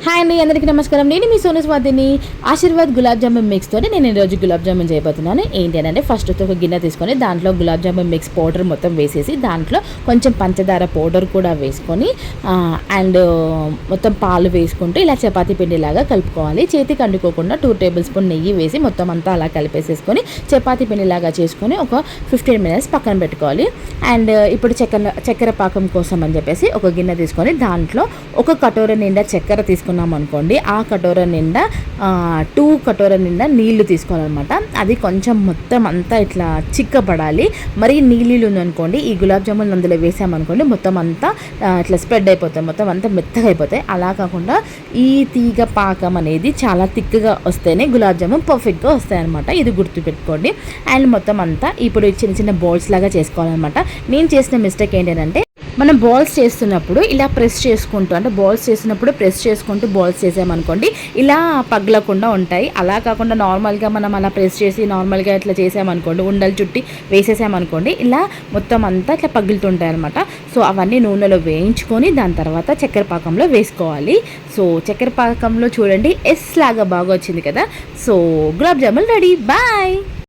Hi అండి, అందరికీ నమస్కారం. నేను మీ సోను స్వాతిని. ఆశీర్వాద్ గులాబ్ జామున్ మిక్స్తో నేను ఈరోజు గులాబ్ జామున్ చేయబోతున్నాను. ఏంటి అని అంటే ఫస్ట్ ఒక గిన్నె తీసుకొని దాంట్లో గులాబ్ జామున్ మిక్స్ పౌడర్ మొత్తం వేసేసి దాంట్లో కొంచెం పంచదార పౌడర్ కూడా వేసుకొని అండ్ మొత్తం పాలు వేసుకుంటూ ఇలా చపాతీ పిండిలాగా కలుపుకోవాలి. చేతికి అంటుకోకుండా 2 టేబుల్ స్పూన్ నెయ్యి వేసి మొత్తం అంతా అలా కలిపేసేసుకొని చపాతీ పిండిలాగా చేసుకొని ఒక 15 మినిట్స్ పక్కన పెట్టుకోవాలి. అండ్ ఇప్పుడు చక్కెర పాకం కోసం అని చెప్పేసి ఒక గిన్నె తీసుకొని దాంట్లో ఒక కటోర నిండా చక్కెర తీసుకున్నాం అనుకోండి. ఆ కటోర నిండా 2 కటోర నిండా నీళ్లు తీసుకోవాలన్నమాట. అది కొంచెం మొత్తం అంతా ఇట్లా చిక్కబడాలి. మరి నీళ్ళు ఉందనుకోండి, ఈ గులాబ్ జామున్ అందులో వేసామనుకోండి మొత్తం అంతా ఇట్లా స్ప్రెడ్ అయిపోతాయి, మొత్తం అంతా మెత్తగా అయిపోతాయి. అలా కాకుండా ఈ తీగ పాకం అనేది చాలా థిక్గా వస్తేనే గులాబ్ జామున్ పర్ఫెక్ట్గా వస్తాయన్నమాట. ఇది గుర్తుపెట్టుకోండి. అండ్ మొత్తం అంతా ఇప్పుడు చిన్న చిన్న బౌల్స్ లాగా చేసుకోవాలన్నమాట. నేను చేసిన మిస్టేక్ ఏంటంటే మనం బాల్స్ చేస్తున్నప్పుడు ఇలా ప్రెస్ చేసుకుంటూ, అంటే బాల్స్ చేసినప్పుడు ప్రెస్ చేసుకుంటూ బాల్స్ చేసామనుకోండి ఇలా పగలకుండా ఉంటాయి. అలా కాకుండా నార్మల్గా మనం అలా ప్రెస్ చేసి నార్మల్గా ఇట్లా చేసామనుకోండి, ఉండలు చుట్టి వేసేసామనుకోండి ఇలా మొత్తం అంతా ఇట్లా పగులుతుంటాయి అనమాట. సో అవన్నీ నూనెలో వేయించుకొని దాని తర్వాత చక్కెర పాకంలో వేసుకోవాలి. సో చక్కెర పాకంలో చూడండి ఎస్ లాగా బాగా వచ్చింది కదా. So gulab jamun ready. Bye.